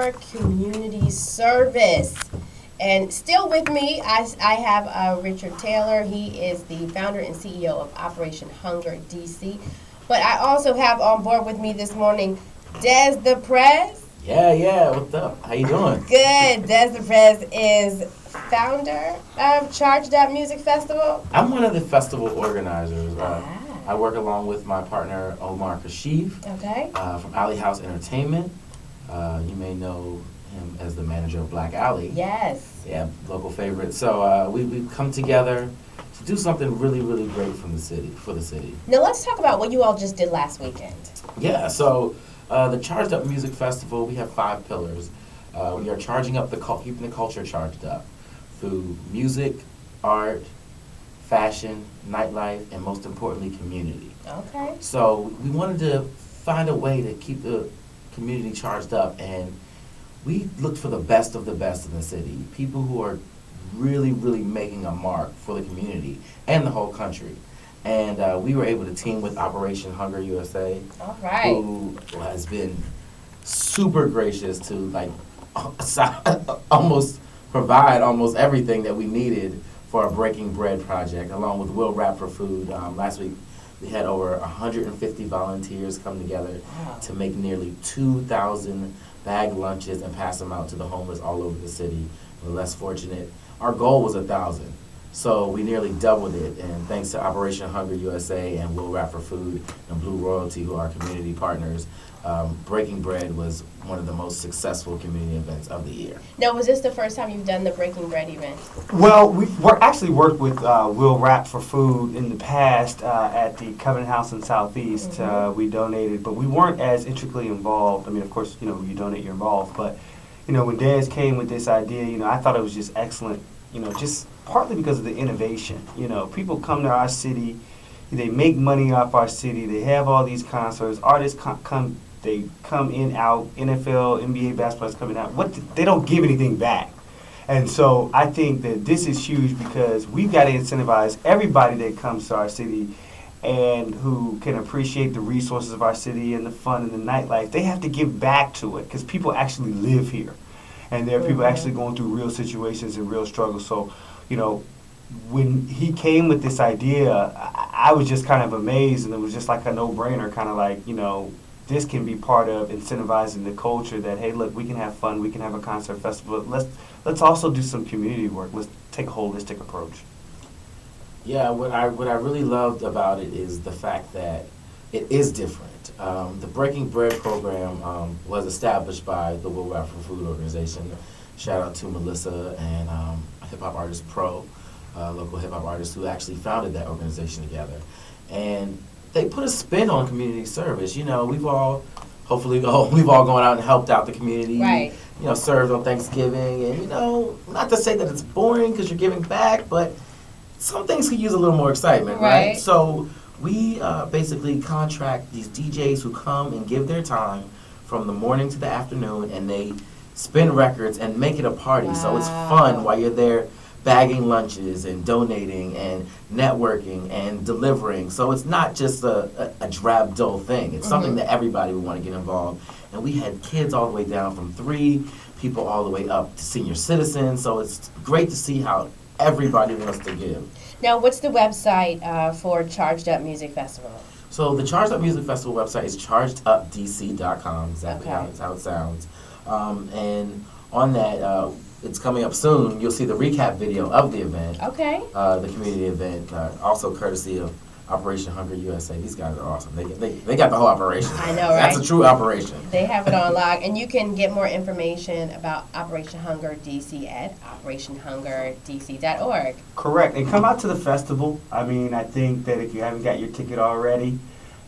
Hunger Community Service. And still with me, I have Richard Taylor. He is the founder and CEO of Operation Hunger DC. But I also have on board with me this morning Des the Prez. Yeah. What's up? How you doing? Good. Des the Prez is founder of Charged Up Music Festival. I'm one of the festival organizers. I work along with my partner Omar Kashif from Alley House Entertainment. You may know him as the manager of Black Alley. Yes. Yeah, local favorite. So we've come together to do something really, really great for the city. Now let's talk about what you all just did last weekend. Yeah, so the Charged Up Music Festival, we have 5 pillars. We are charging up keeping the culture charged up through music, art, fashion, nightlife, and most importantly, community. Okay. So we wanted to find a way to keep the community charged up, and we looked for the best of the city, people who are really, really making a mark for the community and the whole country. And we were able to team with Operation Hunger USA, all right, who has been super gracious to almost provide almost everything that we needed for our Breaking Bread project, along with Will Rap for Food. Last week, we had over 150 volunteers come together to make nearly 2,000 bag lunches and pass them out to the homeless all over the city, the less fortunate. Our goal was 1,000, so we nearly doubled it. And thanks to Operation Hunger USA and Will Rap for Food and Blue Royalty, who are our community partners, Breaking Bread was one of the most successful community events of the year. Now, was this the first time you've done the Breaking Bread event? Well, we've actually worked with Will Rap for Food in the past at the Covenant House in Southeast. Mm-hmm. We donated, but we weren't as intricately involved. I mean, of course, you donate, you're involved. But, when Des came with this idea, I thought it was just excellent, just partly because of the innovation. People come to our city, they make money off our city, they have all these concerts, artists they come in, out, NFL, NBA basketball is coming out. They don't give anything back. And so I think that this is huge because we've got to incentivize everybody that comes to our city and who can appreciate the resources of our city and the fun and the nightlife. They have to give back to it because people actually live here. And there are people actually going through real situations and real struggles. So, when he came with this idea, I was just kind of amazed, and it was just like a no-brainer, kind of like, this can be part of incentivizing the culture that, hey, look, we can have fun, we can have a concert festival. Let's also do some community work. Let's take a holistic approach. Yeah, what I really loved about it is the fact that it is different. The Breaking Bread program was established by the Will Rap for Food organization. Shout out to Melissa and Hip Hop Artists Pro, local hip hop artists who actually founded that organization together. And they put a spin on community service. We've all gone out and helped out the community. Right. Served on Thanksgiving, and not to say that it's boring because you're giving back, but some things could use a little more excitement, right? So we basically contract these DJs who come and give their time from the morning to the afternoon, and they spin records and make it a party. Wow. So it's fun while you're there bagging lunches and donating and networking and delivering. So it's not just a drab, dull thing. It's something that everybody would want to get involved. And we had kids all the way down from 3, people all the way up to senior citizens. So it's great to see how everybody wants to give. Now, what's the website for Charged Up Music Festival? So the Charged Up Music Festival website is chargedupdc.com, exactly how it sounds. And on that, it's coming up soon. You'll see the recap video of the event. Okay. The community event, also courtesy of Operation Hunger USA. These guys are awesome. They got the whole operation. I know, right? That's a true operation. They have it on log, and you can get more information about Operation Hunger DC at operationhungerdc.org. Correct. And come out to the festival. I mean, I think that if you haven't got your ticket already,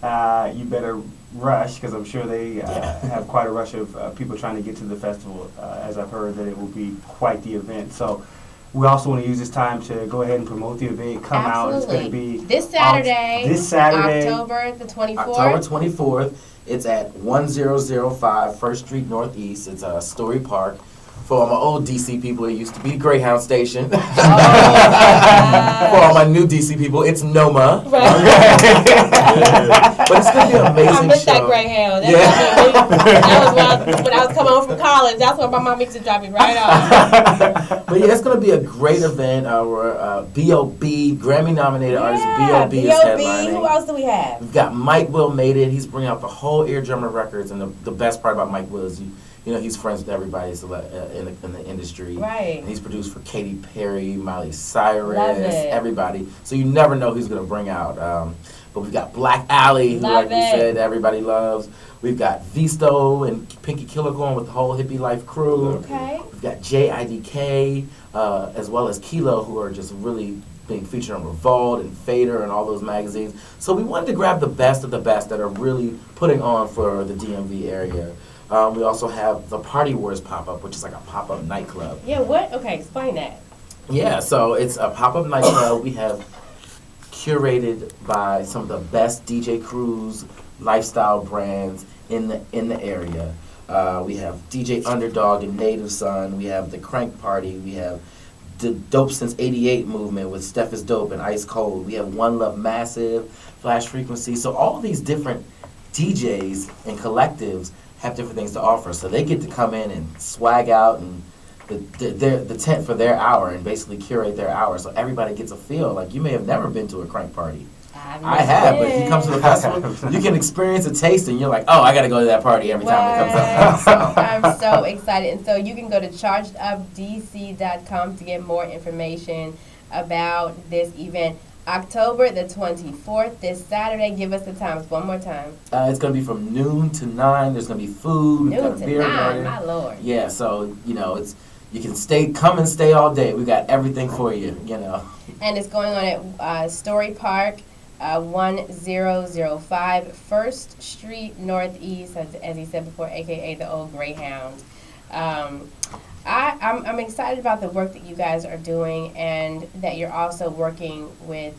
you better rush, because I'm sure they have quite a rush of people trying to get to the festival, as I've heard that it will be quite the event. So we also want to use this time to go ahead and promote the event. Come out. It's going to be this Saturday, October the 24th. October 24th. It's at 1005 First Street Northeast. It's Story Park For all my old DC people, it used to be Greyhound Station. Oh, my For all my new DC people, it's Noma. gosh. But it's gonna be an amazing I missed show. that Greyhound. Yeah. That was when I was coming home from college. That's when my mom used to drop me right off. But yeah, it's gonna be a great event. Our B.O.B. Grammy-nominated artist B.O.B. is headlining. Who else do we have? We've got Mike Will made it. He's bringing out the whole Eardrummer Records, and the best part about Mike Will is you know he's friends with everybody in the industry. Right. And he's produced for Katy Perry, Miley Cyrus, Love it. everybody. So you never know who's gonna bring out. But we've got Black Alley, who, Love like we it. said, everybody loves. We've got Visto and Pinky Killer going with the whole Hippie Life crew. Okay. We've got JIDK, as well as Kilo, who are just really being featured on Revolt and Fader and all those magazines. So we wanted to grab the best of the best that are really putting on for the DMV area. We also have the Party Wars pop-up, which is like a pop-up nightclub. Yeah, what? Okay, explain that. Yeah, so it's a pop-up nightclub. We have curated by some of the best DJ crews, lifestyle brands in the area. We have DJ Underdog and Native Son. We have the Crank Party. We have the Dope Since '88 movement with Steph is Dope and Ice Cold. We have One Love Massive, Flash Frequency. So all these different DJs and collectives have different things to offer. So they get to come in and swag out and the tent for their hour and basically curate their hour. So everybody gets a feel. Like you may have never been to a Crank Party. I have, but if you come to the festival, you can experience a taste, and you're like, oh, I got to go to that party every time it comes up. So. I'm so excited. And so you can go to chargedupdc.com to get more information about this event. October the 24th, this Saturday. Give us the times one more time. It's going to be from noon to 9. There's going to be food. We've got Noon a to beer 9, garden. my Lord. Yeah, so, you know, you can come and stay all day. We got everything for you, you know. And it's going on at Story Park, 1005 First Street Northeast, as he said before, aka the old Greyhound. I'm excited about the work that you guys are doing, and that you're also working with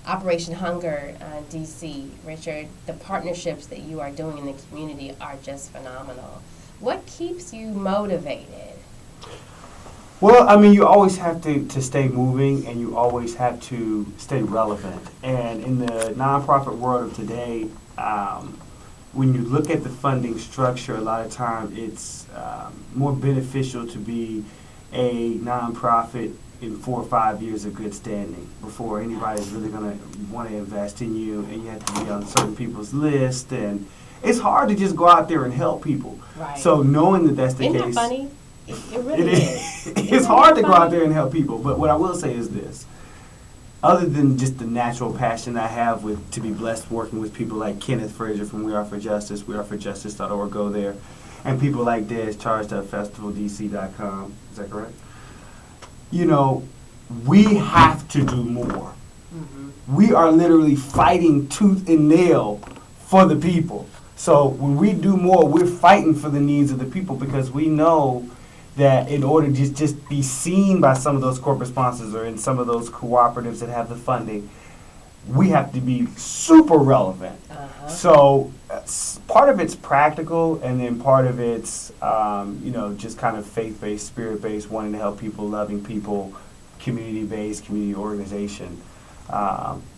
Operation Hunger DC. Richard, the partnerships that you are doing in the community are just phenomenal. What keeps you motivated? Well, I mean, you always have to stay moving, and you always have to stay relevant. And in the nonprofit world of today, when you look at the funding structure, a lot of times it's more beneficial to be a nonprofit in 4 or 5 years of good standing before anybody's really going to want to invest in you, and you have to be on certain people's list. And it's hard to just go out there and help people. Right. So knowing that that's the Isn't case. that funny? It really is. It's hard to go out there and help people, but what I will say is this. Other than just the natural passion I have to be blessed working with people like Kenneth Frazier from We Are For Justice, weareforjustice.org, go there, and people like Des, chargedupfestivaldc.com, is that correct? You know, we have to do more. Mm-hmm. We are literally fighting tooth and nail for the people. So when we do more, we're fighting for the needs of the people, because we know that in order to just be seen by some of those corporate sponsors or in some of those cooperatives that have the funding, we have to be super relevant. Uh-huh. So part of it's practical, and then part of it's, just kind of faith-based, spirit-based, wanting to help people, loving people, community-based, community organization.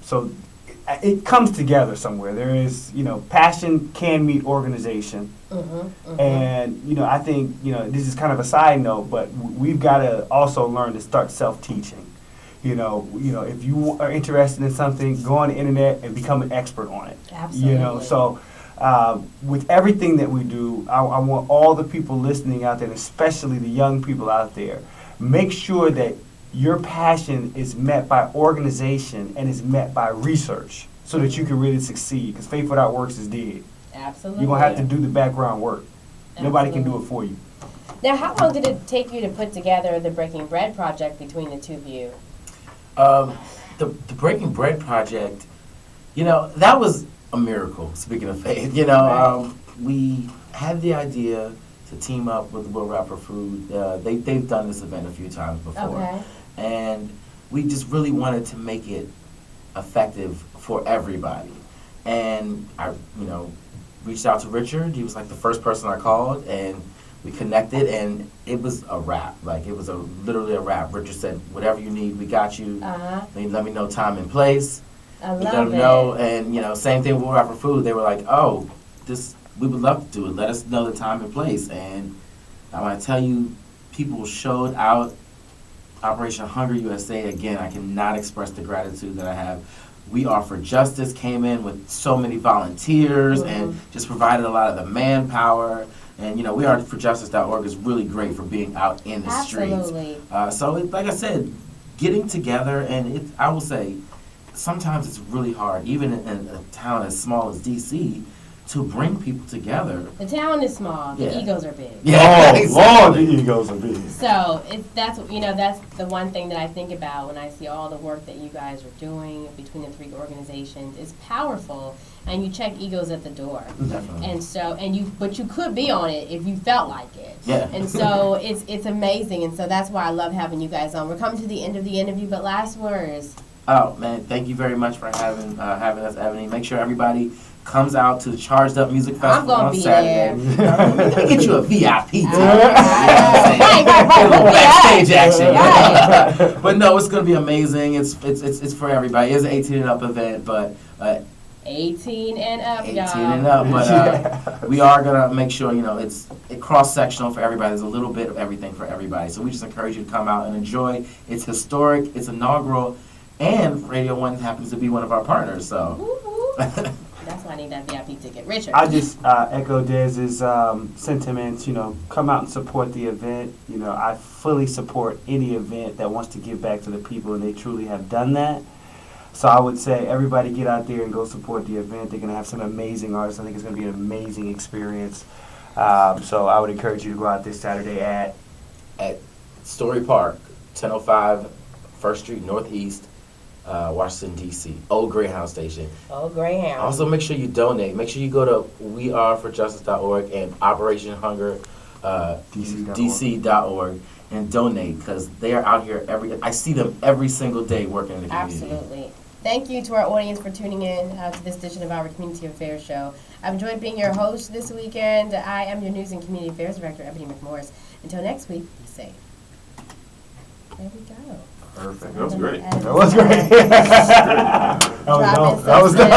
So it comes together somewhere. There is, passion can meet organization. Mm-hmm, mm-hmm. And, I think, this is kind of a side note, but we've got to also learn to start self-teaching. If you are interested in something, go on the internet and become an expert on it. Absolutely. So with everything that we do, I want all the people listening out there, and especially the young people out there, make sure that your passion is met by organization and is met by research, so that you can really succeed, because faith without works is dead. Absolutely. You're going to have to do the background work. Nobody can do it for you. Now, how long did it take you to put together the Breaking Bread project between the two of you? The Breaking Bread project, that was a miracle, speaking of faith. We had the idea to team up with Will Rap for Food. They've done this event a few times before. Okay. And we just really wanted to make it effective for everybody. And I, reached out to Richard. He was like the first person I called, and we connected, and it was a wrap. Like, it was literally a wrap. Richard said, whatever you need, we got you. Let me know time and place. I We let love them know, and same thing with Will Rap for Food. They were like, "Oh, we would love to do it. Let us know the time and place." And I want to tell you, people showed out. Operation Hunger USA, again, I cannot express the gratitude that I have. We Are for Justice came in with so many volunteers and just provided a lot of the manpower. And We Are for Justice.org is really great for being out in the Absolutely. streets. So, like I said, getting together, and I will say, sometimes it's really hard, even in a town as small as DC, to bring people together. The town is small. The Yeah. egos are big. Yeah, Lord, the egos are big. So that's the one thing that I think about when I see all the work that you guys are doing between the three organizations. It's powerful, and you check egos at the door. Definitely. But you could be on it if you felt like it. Yeah. And so it's amazing, and so that's why I love having you guys on. We're coming to the end of the interview, but last words. Oh man, thank you very much for having us, Ebony. Make sure everybody comes out to the Charged Up Music Festival gonna on be Saturday. there. Let me get you a VIP ticket. Right. Backstage action. But no, it's gonna be amazing. It's for everybody. It's an 18 and up event, but 18 and up, 18 y'all. and up. But we are gonna make sure it's cross sectional for everybody. There's a little bit of everything for everybody. So we just encourage you to come out and enjoy. It's historic. It's inaugural, and Radio One happens to be one of our partners. So. Woo-hoo. That's why I need that VIP ticket. Richard. I just echo Dez's sentiments. Come out and support the event. I fully support any event that wants to give back to the people, and they truly have done that. So I would say everybody get out there and go support the event. They're going to have some amazing artists. I think it's going to be an amazing experience. So I would encourage you to go out this Saturday at Story Park, 1005 First Street Northeast, Washington, D.C. Old Greyhound Station. Oh, Greyhound. Also, make sure you donate. Make sure you go to weareforjustice.org and Operation Hunger DC.org and donate, because they are out here I see them every single day working in the community. Absolutely. Thank you to our audience for tuning in to this edition of our Community Affairs Show. I've enjoyed being your host this weekend. I am your News and Community Affairs Director, Ebony McMorris. Until next week, be safe. There we go. Perfect. That was great. That was great. That was dope.